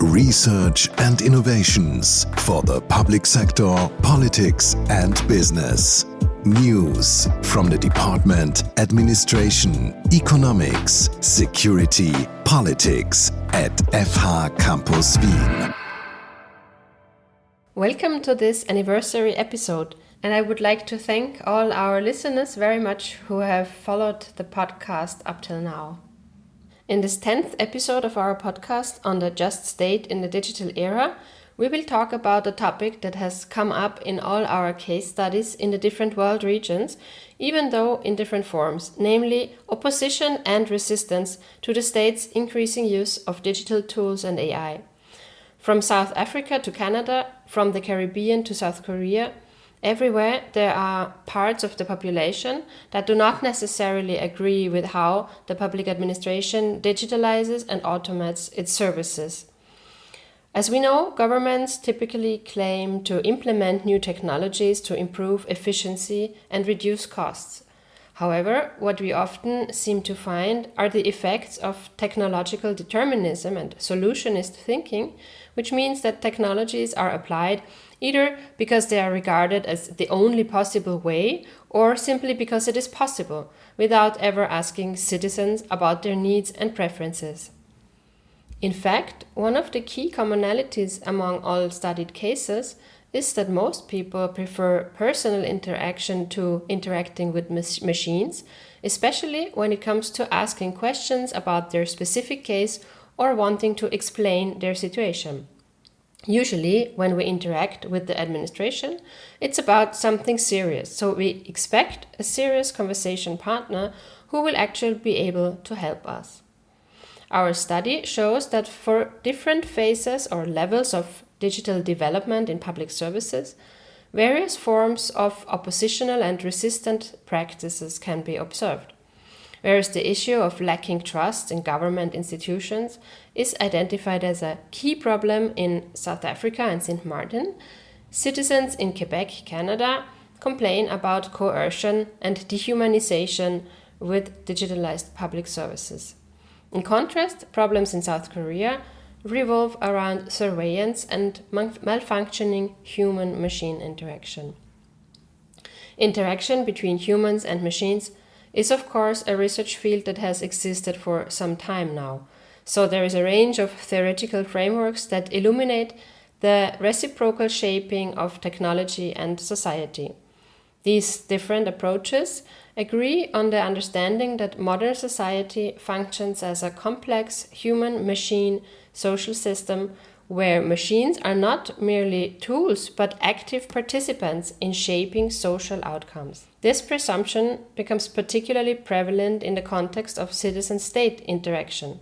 Research and innovations for the public sector, politics and business. News from the department, administration, economics, security, politics at FH Campus Wien. Welcome to this anniversary episode, and I would like to thank all our listeners very much who have followed the podcast up till now. In this 10th episode of our podcast on the just state in the digital era, we will talk about a topic that has come up in all our case studies in the different world regions, even though in different forms, namely opposition and resistance to the state's increasing use of digital tools and AI. From South Africa to Canada, from the Caribbean to South Korea, everywhere there are parts of the population that do not necessarily agree with how the public administration digitalizes and automates its services. As we know, governments typically claim to implement new technologies to improve efficiency and reduce costs. However, what we often seem to find are the effects of technological determinism and solutionist thinking, which means that technologies are applied either because they are regarded as the only possible way or simply because it is possible, without ever asking citizens about their needs and preferences. In fact, one of the key commonalities among all studied cases is that most people prefer personal interaction to interacting with machines, especially when it comes to asking questions about their specific case or wanting to explain their situation. Usually, when we interact with the administration, it's about something serious, so we expect a serious conversation partner who will actually be able to help us. Our study shows that for different phases or levels of digital development in public services, various forms of oppositional and resistant practices can be observed. Whereas the issue of lacking trust in government institutions is identified as a key problem in South Africa and St. Martin, citizens in Quebec, Canada, complain about coercion and dehumanization with digitalized public services. In contrast, problems in South Korea revolve around surveillance and malfunctioning human-machine interaction. Interaction between humans and machines is of course a research field that has existed for some time now. So there is a range of theoretical frameworks that illuminate the reciprocal shaping of technology and society. These different approaches agree on the understanding that modern society functions as a complex human-machine social system where machines are not merely tools but active participants in shaping social outcomes. This presumption becomes particularly prevalent in the context of citizen-state interaction,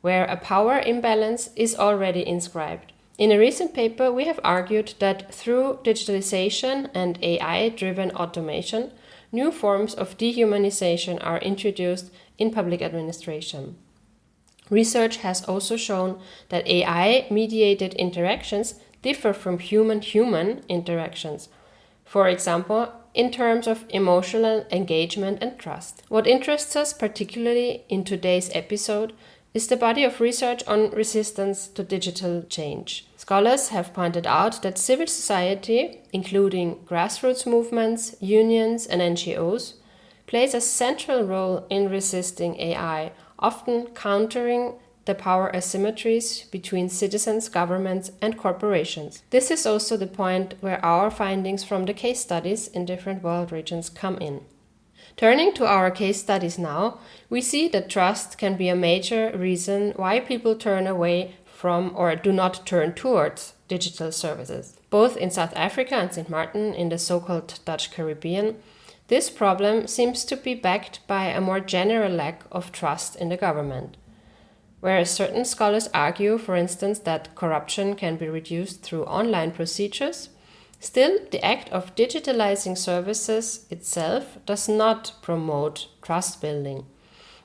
where a power imbalance is already inscribed. In a recent paper, we have argued that through digitalization and AI-driven automation, new forms of dehumanization are introduced in public administration. Research has also shown that AI-mediated interactions differ from human-human interactions, for example, in terms of emotional engagement and trust. What interests us particularly in today's episode is the body of research on resistance to digital change. Scholars have pointed out that civil society, including grassroots movements, unions, and NGOs, plays a central role in resisting AI, often countering the power asymmetries between citizens, governments, and corporations. This is also the point where our findings from the case studies in different world regions come in. Turning to our case studies now, we see that trust can be a major reason why people turn away from or do not turn towards digital services. Both in South Africa and St. Martin in the so-called Dutch Caribbean, this problem seems to be backed by a more general lack of trust in the government. Whereas certain scholars argue, for instance, that corruption can be reduced through online procedures, still the act of digitalizing services itself does not promote trust building.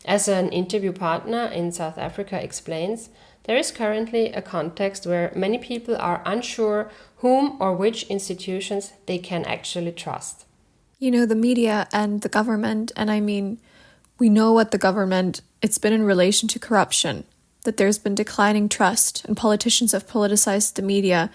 As an interview partner in South Africa explains, there is currently a context where many people are unsure whom or which institutions they can actually trust. You know, the media and the government, and I mean, we know what the government, it's been in relation to corruption. that there's been declining trust and politicians have politicized the media,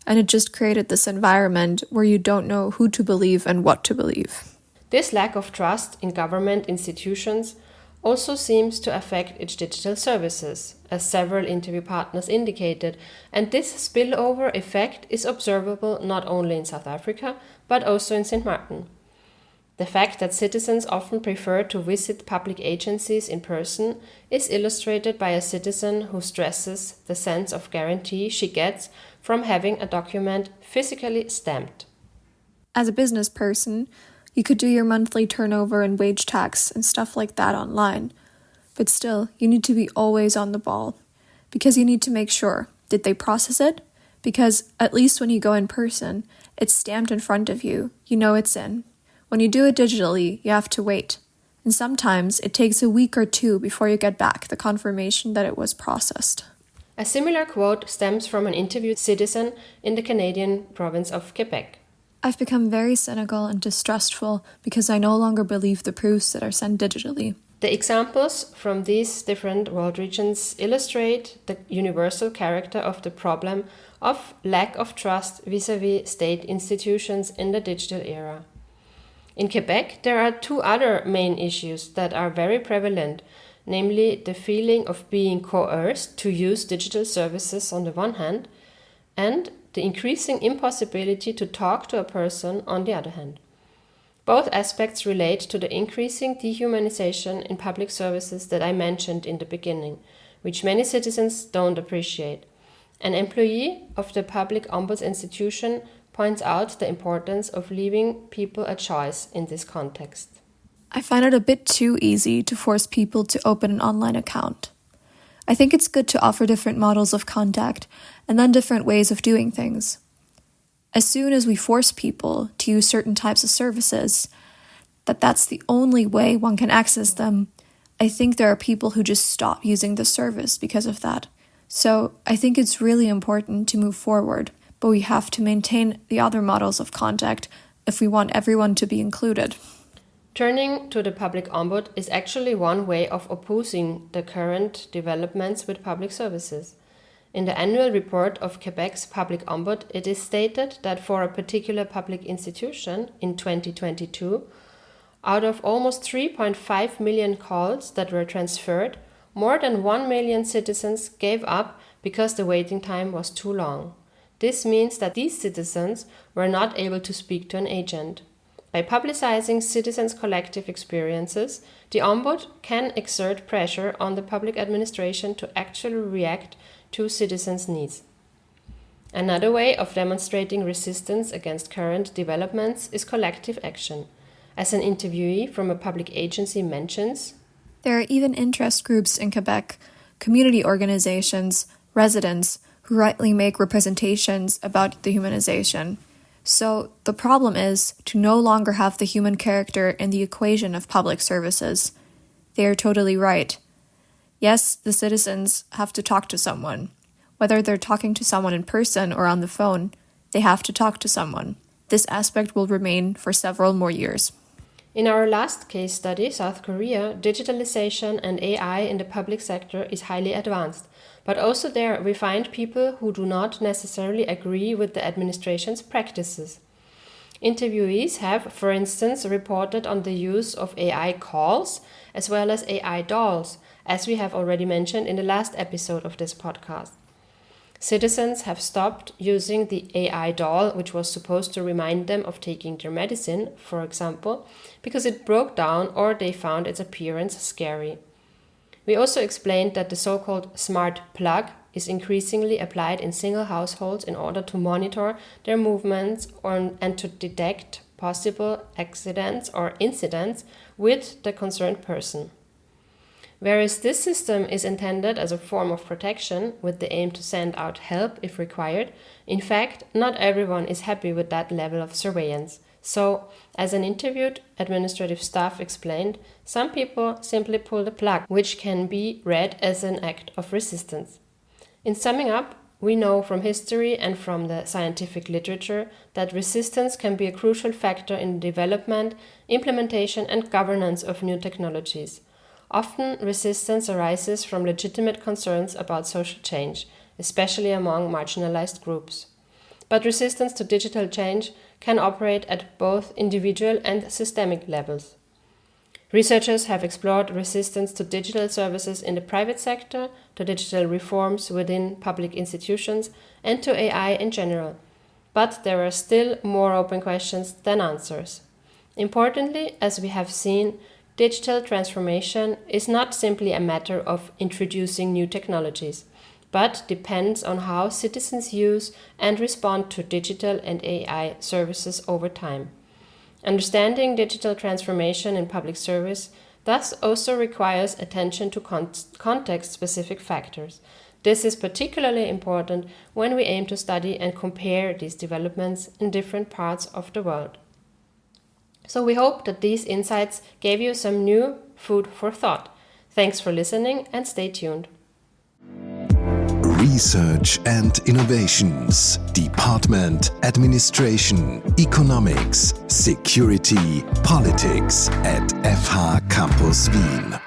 and it just created this environment where you don't know who to believe and what to believe. This lack of trust in government institutions also seems to affect its digital services, as several interview partners indicated, and this spillover effect is observable not only in South Africa, but also in St. Martin. The fact that citizens often prefer to visit public agencies in person is illustrated by a citizen who stresses the sense of guarantee she gets from having a document physically stamped. As a business person, you could do your monthly turnover and wage tax and stuff like that online. But still, you need to be always on the ball, because you need to make sure, did they process it? Because at least when you go in person, it's stamped in front of you, you know it's in. When you do it digitally, you have to wait. And sometimes it takes a week or two before you get back the confirmation that it was processed. A similar quote stems from an interviewed citizen in the Canadian province of Quebec. I've become very cynical and distrustful because I no longer believe the proofs that are sent digitally. The examples from these different world regions illustrate the universal character of the problem of lack of trust vis-à-vis state institutions in the digital era. In Quebec, there are two other main issues that are very prevalent, namely the feeling of being coerced to use digital services on the one hand, and the increasing impossibility to talk to a person on the other hand. Both aspects relate to the increasing dehumanization in public services that I mentioned in the beginning, which many citizens don't appreciate. An employee of the public ombuds institution points out the importance of leaving people a choice in this context. I find it a bit too easy to force people to open an online account. I think it's good to offer different models of contact and then different ways of doing things. As soon as we force people to use certain types of services, that's the only way one can access them, I think there are people who just stop using the service because of that. So I think it's really important to move forward, but we have to maintain the other models of contact if we want everyone to be included. Turning to the public ombud is actually one way of opposing the current developments with public services. In the annual report of Quebec's public ombud, it is stated that for a particular public institution in 2022, out of almost 3.5 million calls that were transferred, more than 1 million citizens gave up because the waiting time was too long. This means that these citizens were not able to speak to an agent. By publicizing citizens' collective experiences, the Ombud can exert pressure on the public administration to actually react to citizens' needs. Another way of demonstrating resistance against current developments is collective action. As an interviewee from a public agency mentions, there are even interest groups in Quebec, community organizations, residents, who rightly make representations about dehumanization. So the problem is to no longer have the human character in the equation of public services. They are totally right. Yes, the citizens have to talk to someone. Whether they're talking to someone in person or on the phone, they have to talk to someone. This aspect will remain for several more years. In our last case study, South Korea, digitalization and AI in the public sector is highly advanced. But also there we find people who do not necessarily agree with the administration's practices. Interviewees have, for instance, reported on the use of AI calls as well as AI dolls, as we have already mentioned in the last episode of this podcast. Citizens have stopped using the AI doll, which was supposed to remind them of taking their medicine, for example, because it broke down or they found its appearance scary. We also explained that the so-called smart plug is increasingly applied in single households in order to monitor their movements and to detect possible accidents or incidents with the concerned person. Whereas this system is intended as a form of protection with the aim to send out help if required, in fact, not everyone is happy with that level of surveillance. So, as an interviewed administrative staff explained, some people simply pull the plug, which can be read as an act of resistance. In summing up, we know from history and from the scientific literature that resistance can be a crucial factor in the development, implementation and governance of new technologies. often resistance arises from legitimate concerns about social change, especially among marginalized groups. But resistance to digital change can operate at both individual and systemic levels. Researchers have explored resistance to digital services in the private sector, to digital reforms within public institutions, and to AI in general. But there are still more open questions than answers. Importantly, as we have seen, digital transformation is not simply a matter of introducing new technologies, but depends on how citizens use and respond to digital and AI services over time. Understanding digital transformation in public service thus also requires attention to context-specific factors. This is particularly important when we aim to study and compare these developments in different parts of the world. So we hope that these insights gave you some new food for thought. Thanks for listening and stay tuned. Research and Innovations, Department, Administration, Economics, Security, Politics at FH Campus Wien.